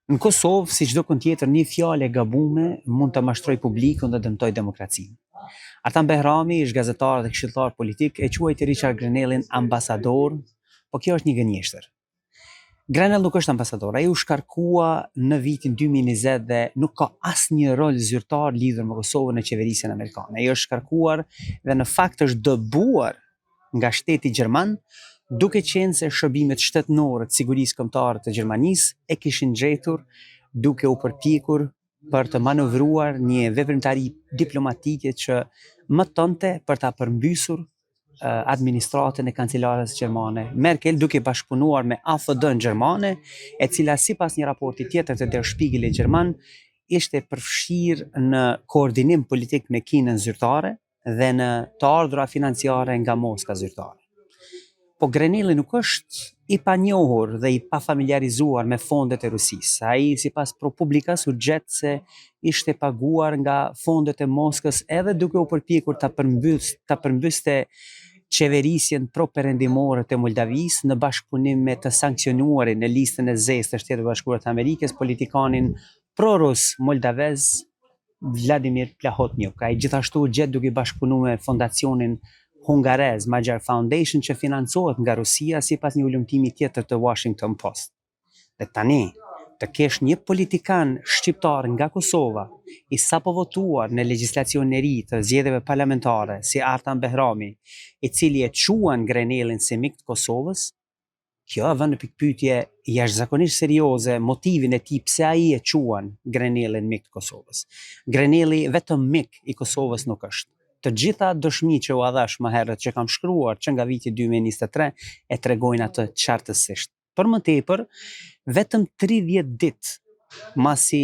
Në Kosovë, si çdo kënd tjetër, një fjalë e gabume mund të mashtrojë publikun dhe dëmtoj demokracinë. Artan Behrami, ish gazetar dhe këshilltar politik, e quajti Richard Grenellin ambasador, po kjo është një gënjeshtër. Grenell nuk është ambasador, ai u shkarkua në vitin 2020 dhe nuk ka asnjë rol zyrtar lidhur me Kosovën në qeverisjen amerikane. Ai është shkarkuar dhe në fakt është dëbuar nga shteti gjerman, duke qenë se shërbimet shtetënore të sigurisë kombëtare të Gjermanisë e kishin gjetur duke u përpjekur për të manovruar një veprimtari diplomatike që më tonte për ta përmbysur administratën e kancelares gjermane Merkel, duke bashkëpunuar me AfD-n gjermane, e cila sipas një raporti tjetër të Der Spiegelit gjerman ishte përfshirë në koordinim politik me Kinën zyrtare dhe në të ardhura financiare nga Moska zyrtare. Po Grenelli nuk është i panjohur dhe i pafamiliarizuar me fondet e Rusisë. Ai sipas ProPublikas u gjet se ishte paguar nga fondet e Moskës edhe duke u përpjekur ta përmbyste qeverisjen pro-perëndimore të Moldavisë në bashkëpunim me të sankcionuarin në listën e zezë të Shtetit Bashkuar të Amerikës, politikanin pro-rus moldavez Vladimir Plahotniuk. Ai gjithashtu u gjet duke bashkëpunuar me fondacionin hungarez Magyar Foundation që financohet nga Rusia sipas një ulëmtimi tjetër të Washington Post. Dhe tani, të kesh një politikan shqiptar nga Kosova, i sapo votuar në legjislacionin e ri të zgjedhjeve parlamentare, si Artan Behrami, i cili e quan Grenellin si mik të Kosovës, kjo e vën në pikpyetje jashtëzakonisht serioze motivin e tij pse ai e quan Grenellin mik të Kosovës. Grenelli vetëm mik i Kosovës nuk është. Të gjitha dëshmi që u dhash më herët që kam shkruar që nga viti 2023 e tregojnë atë qartësisht. Për më tepër, vetëm 30 ditë masi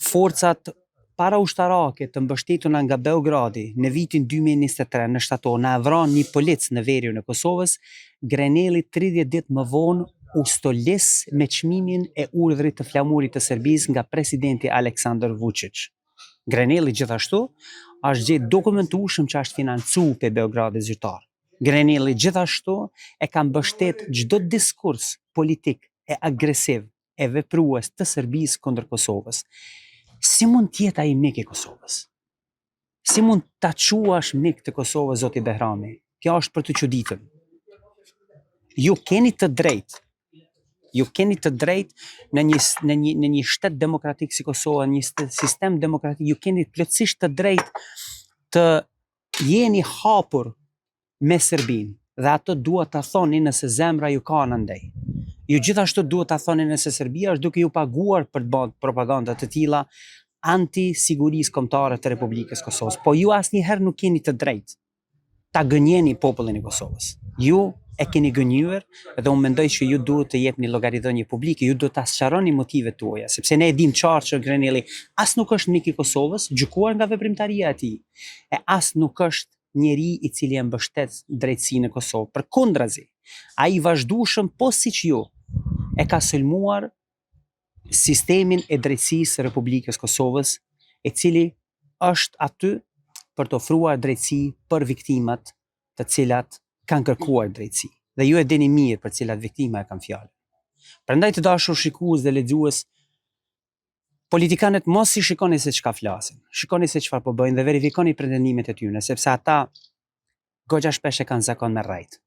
forcat paraushtarake të mbështetuna nga Beogradi në vitin 2023 në shtator na vran një polic në veriun e Kosovës, Grenelli 30 ditë më vonë u stolis me çmimin e urdhrit të flamurit të Serbisë nga presidenti Aleksandar Vučić. Grenelli gjithashtu është gjetë dokumentueshëm që është financu pe Beogradi zyrtar. Grenelli gjithashtu e ka mbështet çdo diskurs politik e agresiv e veprues të Serbisë kundër Kosovës. Si mund të jetë ai mik i Kosovës? Si mund ta quash mik të Kosovës zoti Behrami? Kjo është për të çuditën. Ju keni të drejtë në një shtet demokratik si Kosova, një sistem demokratik, ju keni plotësisht të drejtë të jeni hapur me Serbinë dhe ato duhet ta thoni nëse zemra ju ka andej. Ju gjithashtu duhet ta thoni nëse Serbia është duke ju paguar për të bërë propaganda të tilla anti-sigurisë kombëtare të Republikës Kosovës. Po ju asnjëherë nuk keni të drejtë ta gënjeni popullin e Kosovës. Ju e keni gënjur dhe unë mendoj që ju duhet të jepni llogaridhënie publike, ju duhet ta sqaroni motivet tuaja, sepse ne e dim qartë që Grenelli as nuk është mik i Kosovës, gjykuar nga veprimtaria e tij, e as nuk është njeri i cili e mbështet drejtësinë në Kosovë. Përkundrazi, ai vazhdueshëm po siç ju e ka sulmuar sistemin e drejtësisë së Republikës Kosovës, i cili është aty për të ofruar drejtësi për viktimat të cilat kanë kërkuar drejtësi. Dhe ju e dini mirë për cilat viktima e kanë fjalën. Prandaj të dashur shikues dhe lexues, politikanët mos i shikoni se çka flasin. Shikoni se çfarë po bëjnë dhe verifikoni pretendimet e tyre, sepse ata goxha shpesh e kanë zakon me rrejt.